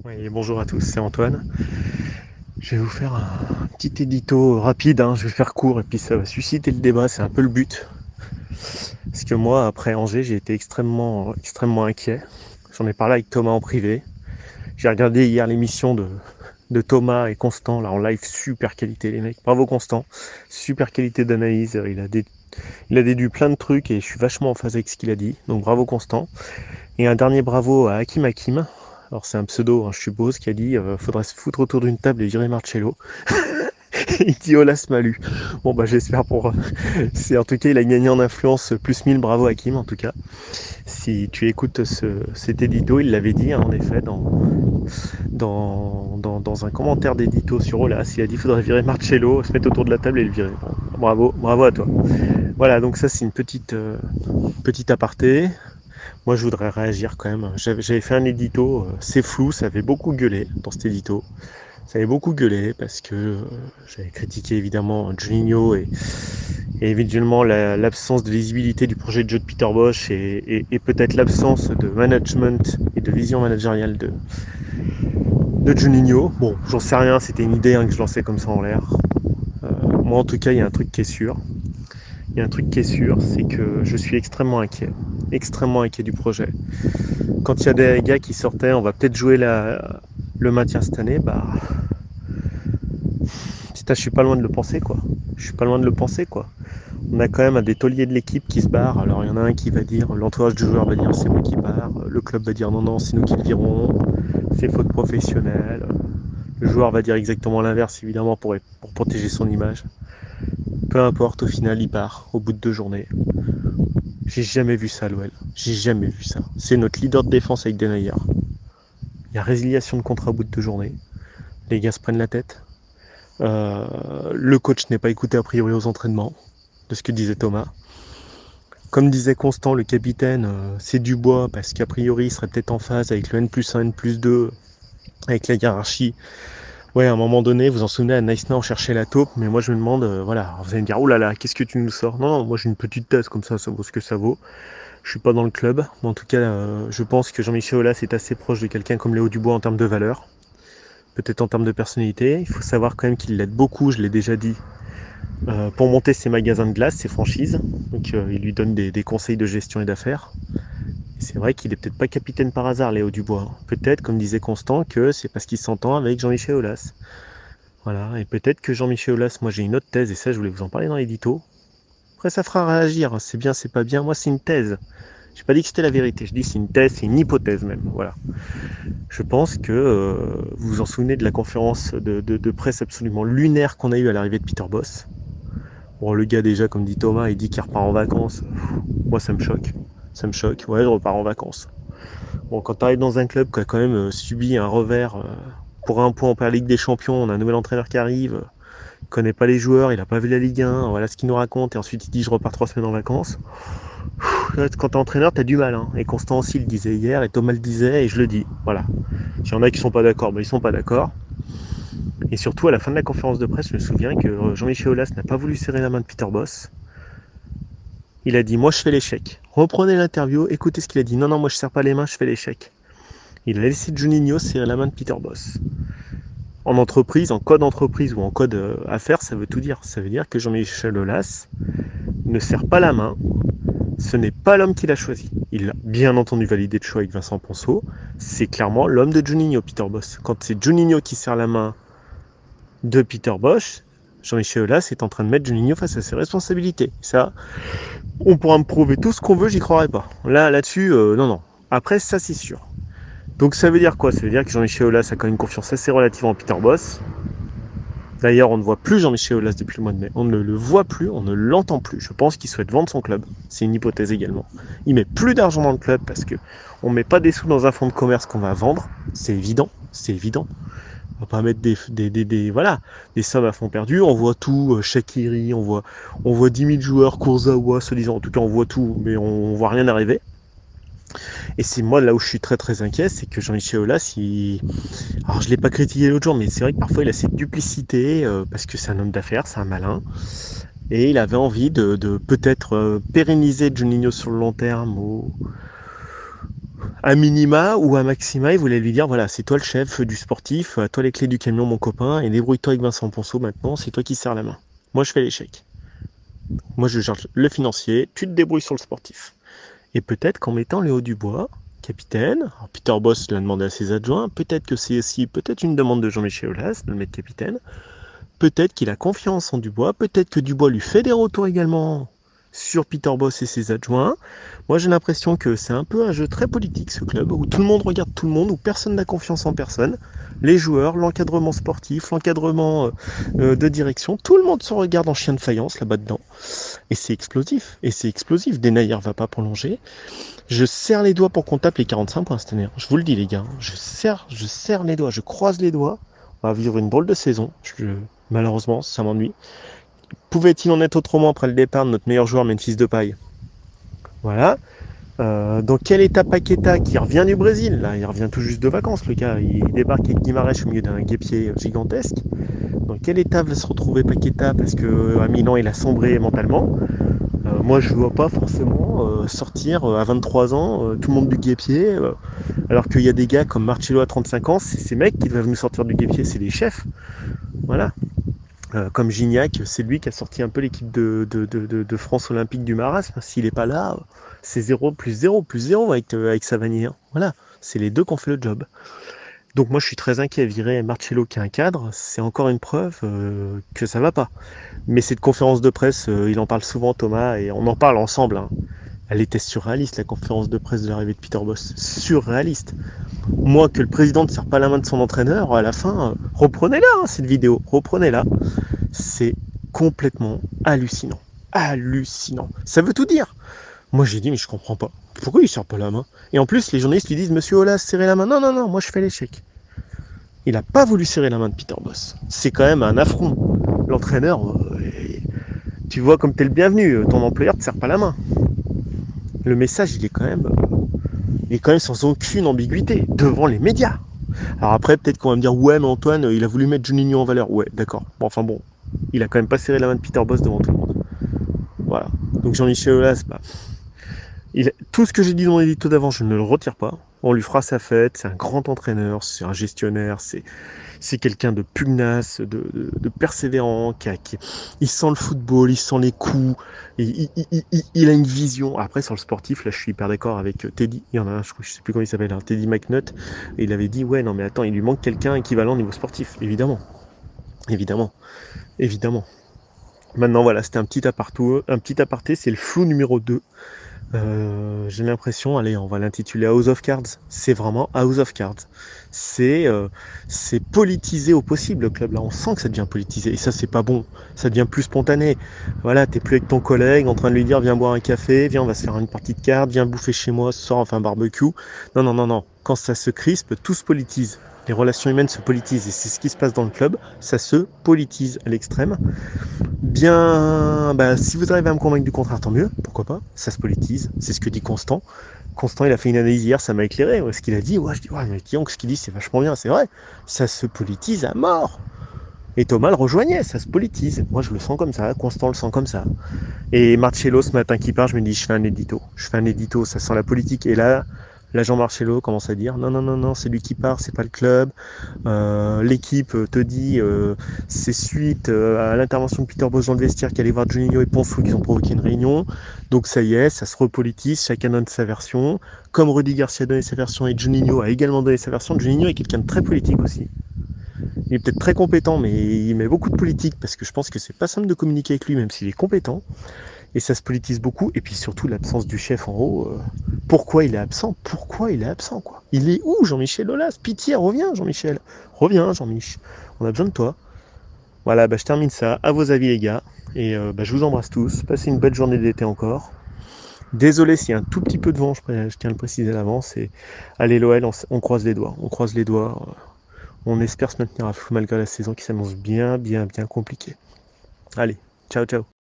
Oui, bonjour à tous, c'est Antoine. Je vais vous faire un petit édito rapide, je vais faire court et puis ça va susciter le débat, c'est un peu le but. Parce que moi, après Angers, j'ai été extrêmement inquiet. J'en ai parlé avec Thomas en privé. J'ai regardé hier l'émission de Thomas et Constant, là en live, super qualité les mecs. Bravo Constant, super qualité d'analyse, il a déduit plein de trucs et je suis vachement en phase avec ce qu'il a dit, donc bravo Constant. Et un dernier bravo à Hakim Hakim. Alors c'est un pseudo, je suppose, qui a dit faudrait se foutre autour d'une table et virer Marcello. Il dit Olas Malu. Bon bah j'espère pour. C'est en tout cas il a gagné en influence plus 1000, bravo Hakim en tout cas. Si tu écoutes cet édito, il l'avait dit en effet dans un commentaire d'édito sur Olas, il a dit faudrait virer Marcello, se mettre autour de la table et le virer. Bon, bravo à toi. Voilà, donc ça c'est une petite aparté. Moi, je voudrais réagir quand même. J'avais fait un édito, c'est flou, ça avait beaucoup gueulé dans cet édito. Ça avait beaucoup gueulé parce que j'avais critiqué évidemment Juninho et évidemment l'absence de visibilité du projet de jeu de Peter Bosz et peut-être l'absence de management et de vision managériale de Juninho. Bon, j'en sais rien, c'était une idée que je lançais comme ça en l'air. Moi, en tout cas, il y a un truc qui est sûr. Il y a un truc qui est sûr, c'est que je suis extrêmement inquiet du projet. Quand il y a des gars qui sortaient, on va peut-être jouer le maintien cette année, bah, putain, je suis pas loin de le penser, quoi. Je suis pas loin de le penser, quoi. On a quand même un des tauliers de l'équipe qui se barre. Alors il y en a un qui va dire, l'entourage du joueur va dire c'est moi qui pars, le club va dire non, c'est nous qui le virons, c'est faute professionnelle. Le joueur va dire exactement l'inverse, évidemment, pour protéger son image. Peu importe, au final, il part au bout de 2 journées. J'ai jamais vu ça à l'OL. J'ai jamais vu ça. C'est notre leader de défense avec Denayer. Il y a résiliation de contrat au bout de 2 journées. Les gars se prennent la tête. Le coach n'est pas écouté a priori aux entraînements, de ce que disait Thomas. Comme disait Constant, le capitaine, c'est Dubois, parce qu'a priori il serait peut-être en phase avec le N+1, N+2, avec la hiérarchie. Ouais, à un moment donné, vous en souvenez, à Nice on cherchait la taupe, mais moi je me demande, voilà, vous allez me dire, oh là là, qu'est-ce que tu nous sors? Non, moi j'ai une petite thèse comme ça vaut ce que ça vaut. Je suis pas dans le club, mais en tout cas, je pense que Jean-Michel Aulas est assez proche de quelqu'un comme Léo Dubois en termes de valeur, peut-être en termes de personnalité. Il faut savoir quand même qu'il l'aide beaucoup, je l'ai déjà dit, pour monter ses magasins de glace, ses franchises. Donc il lui donne des conseils de gestion et d'affaires. Et c'est vrai qu'il est peut-être pas capitaine par hasard, Léo Dubois. Peut-être, comme disait Constant, que c'est parce qu'il s'entend avec Jean-Michel Aulas. Voilà, et peut-être que Jean-Michel Aulas, moi j'ai une autre thèse, et ça je voulais vous en parler dans l'édito. Après ça fera réagir, c'est bien, c'est pas bien, moi c'est une thèse. J'ai pas dit que c'était la vérité, je dis c'est une thèse, c'est une hypothèse même, voilà. Je pense que vous vous en souvenez de la conférence de presse absolument lunaire qu'on a eue à l'arrivée de Peter Bosz. Bon, le gars déjà, comme dit Thomas, il dit qu'il repart en vacances. Moi ça me choque, ouais je repars en vacances. Bon, quand t'arrives dans un club qui a quand même subi un revers, pour un point on perd la Ligue des Champions, on a un nouvel entraîneur qui arrive, il connaît pas les joueurs, il a pas vu la Ligue 1, voilà ce qu'il nous raconte, et ensuite il dit je repars 3 semaines en vacances. Quand t'es entraîneur, t'as du mal, et Constant aussi le disait hier, et Thomas le disait, et je le dis, voilà. S'il y en a qui sont pas d'accord, ils sont pas d'accord. Et surtout, à la fin de la conférence de presse, je me souviens que Jean-Michel Aulas n'a pas voulu serrer la main de Peter Bosz. Il a dit, moi je fais l'échec. Reprenez l'interview, écoutez ce qu'il a dit. Non, moi je serre pas les mains, je fais l'échec. Il a laissé Juninho serrer la main de Peter Bosz. En entreprise, en code entreprise ou en code affaires, ça veut tout dire. Ça veut dire que Jean-Michel Aulas ne serre pas la main. Ce n'est pas l'homme qu'il a choisi. Il a bien entendu validé le choix avec Vincent Ponceau. C'est clairement l'homme de Juninho, Peter Bosz. Quand c'est Juninho qui serre la main de Peter Bosz, Jean-Michel Aulas est en train de mettre Juninho face à ses responsabilités. Ça, on pourra me prouver tout ce qu'on veut, j'y croirais pas. Là-dessus, non. Après, ça c'est sûr. Donc ça veut dire quoi? Ça veut dire que Jean-Michel Aulas a quand même une confiance assez relative en Peter Bosz. D'ailleurs, on ne voit plus Jean-Michel Aulas depuis le mois de mai. On ne le voit plus, on ne l'entend plus. Je pense qu'il souhaite vendre son club. C'est une hypothèse également. Il met plus d'argent dans le club parce que on met pas des sous dans un fonds de commerce qu'on va vendre. C'est évident. On va pas mettre des sommes à fond perdu. On voit tout, Shaqiri, on voit 10 000 joueurs, Kurzawa, se disant. En tout cas, on voit tout, mais on voit rien arriver. Et c'est moi là où je suis très très inquiet, c'est que Jean-Michel Aulas, alors je l'ai pas critiqué l'autre jour, mais c'est vrai que parfois il a cette duplicité, parce que c'est un homme d'affaires, c'est un malin, et il avait envie de peut-être pérenniser Juninho sur le long terme, à minima ou à maxima, il voulait lui dire, voilà, c'est toi le chef du sportif, à toi les clés du camion, mon copain, et débrouille-toi avec Vincent Ponceau maintenant, c'est toi qui serres la main. Moi, je fais l'échec. Moi, je gère le financier, tu te débrouilles sur le sportif. Et peut-être qu'en mettant Léo Dubois, capitaine, alors Peter Bosz l'a demandé à ses adjoints, peut-être que c'est aussi peut-être une demande de Jean-Michel Aulas de le mettre capitaine, peut-être qu'il a confiance en Dubois, peut-être que Dubois lui fait des retours également sur Peter Bosz et ses adjoints. Moi j'ai l'impression que c'est un peu un jeu très politique ce club, où tout le monde regarde tout le monde, où personne n'a confiance en personne. Les joueurs, l'encadrement sportif, l'encadrement de direction, tout le monde se regarde en chien de faïence là-bas dedans. Et c'est explosif, Denayer va pas prolonger. Je serre les doigts pour qu'on tape les 45 points cette année. Je vous le dis les gars, je serre les doigts, je croise les doigts. On va vivre une drôle de saison. Malheureusement, ça m'ennuie. Pouvait-il en être autrement après le départ de notre meilleur joueur Memphis Depay? Voilà. Dans quel état Paqueta qui revient du Brésil? Là, il revient tout juste de vacances, le gars. Il débarque avec Guimarães au milieu d'un guêpier gigantesque. Dans quel état va se retrouver Paqueta? Parce qu'à Milan, il a sombré mentalement. Moi, je ne vois pas forcément sortir à 23 ans tout le monde du guêpier. Alors qu'il y a des gars comme Marcelo à 35 ans, c'est ces mecs qui doivent nous sortir du guêpier, c'est des chefs. Voilà. Comme Gignac, c'est lui qui a sorti un peu l'équipe de France olympique du marasme. S'il n'est pas là, c'est 0 plus 0 plus 0 avec Savanier. Voilà, c'est les deux qui ont fait le job. Donc moi je suis très inquiet. Virer Marcelo qui est un cadre, c'est encore une preuve que ça va pas. Mais cette conférence de presse, il en parle souvent Thomas, et on en parle ensemble. Hein. Elle était surréaliste, la conférence de presse de l'arrivée de Peter Bosz. Surréaliste. Moi, que le président ne serre pas la main de son entraîneur, à la fin, reprenez-la, hein, cette vidéo. Reprenez-la. C'est complètement hallucinant. Hallucinant. Ça veut tout dire. Moi, j'ai dit, mais je comprends pas. Pourquoi il serre pas la main? Et en plus, les journalistes lui disent, Monsieur Aulas, serrez la main. Non, non, non, moi, je fais l'échec. Il n'a pas voulu serrer la main de Peter Bosz. C'est quand même un affront. L'entraîneur, tu vois comme t'es le bienvenu. Ton employeur te serre pas la main. Le message, il est quand même sans aucune ambiguïté, devant les médias. Alors après, peut-être qu'on va me dire, ouais, mais Antoine, il a voulu mettre Juninho en valeur. Ouais, d'accord. Bon, enfin bon, il a quand même pas serré la main de Peter Bosz devant tout le monde. Voilà. Donc Jean-Michel Aulas, tout ce que j'ai dit dans l'édito d'avant, je ne le retire pas. On lui fera sa fête, c'est un grand entraîneur, c'est un gestionnaire, c'est quelqu'un de pugnace, de persévérant, il sent le football, il sent les coups, il a une vision. Après, sur le sportif, là, je suis hyper d'accord avec Teddy. Il y en a un, je sais plus comment il s'appelle, hein, Teddy McNutt. Et il avait dit, ouais, non, mais attends, il lui manque quelqu'un équivalent au niveau sportif. Évidemment. Évidemment. Évidemment. Maintenant, voilà, c'était un petit aparté, c'est le flou numéro 2. J'ai l'impression, allez, on va l'intituler House of Cards. C'est vraiment House of Cards. C'est politisé au possible, le club là. On sent que ça devient politisé. Et ça, c'est pas bon. Ça devient plus spontané. Voilà, t'es plus avec ton collègue en train de lui dire viens boire un café, viens, on va se faire une partie de cartes, viens bouffer chez moi ce soir, enfin un barbecue. Non, non, non, non. Quand ça se crispe, tout se politise. Les relations humaines se politisent. Et c'est ce qui se passe dans le club. Ça se politise à l'extrême. Bien, si vous arrivez à me convaincre du contraire, tant mieux, pourquoi pas, ça se politise, c'est ce que dit Constant. Constant, il a fait une analyse hier, ça m'a éclairé, ce qu'il a dit, je dis, mais ce qu'il dit, c'est vachement bien, c'est vrai, ça se politise à mort. Et Thomas le rejoignait, ça se politise, moi je le sens comme ça, Constant le sent comme ça. Et Marcelo, ce matin qui part, je me dis, je fais un édito, ça sent la politique, et là, l'agent Marcelo commence à dire non, non, non, non, c'est lui qui part, c'est pas le club. L'équipe te dit c'est suite à l'intervention de Peter Bosz dans le vestiaire qui allait voir Juninho et Ponceau qui ont provoqué une réunion. Donc ça y est, ça se repolitise, chacun donne sa version. Comme Rudy Garcia a donné sa version et Juninho a également donné sa version, Juninho est quelqu'un de très politique aussi. Il est peut-être très compétent, mais il met beaucoup de politique parce que je pense que c'est pas simple de communiquer avec lui, même s'il est compétent. Et ça se politise beaucoup. Et puis surtout l'absence du chef en haut. Pourquoi il est absent quoi. Il est où Jean-Michel Aulas? Pitié, reviens Jean-Michel. Reviens Jean-Mich. On a besoin de toi. Voilà, je termine ça. À vos avis les gars. Et je vous embrasse tous. Passez une belle journée d'été encore. Désolé s'il y a un tout petit peu de vent, je tiens à le préciser à l'avance. Et allez l'OL, on croise les doigts. On espère se maintenir à flot malgré la saison qui s'annonce bien compliquée. Allez, ciao ciao.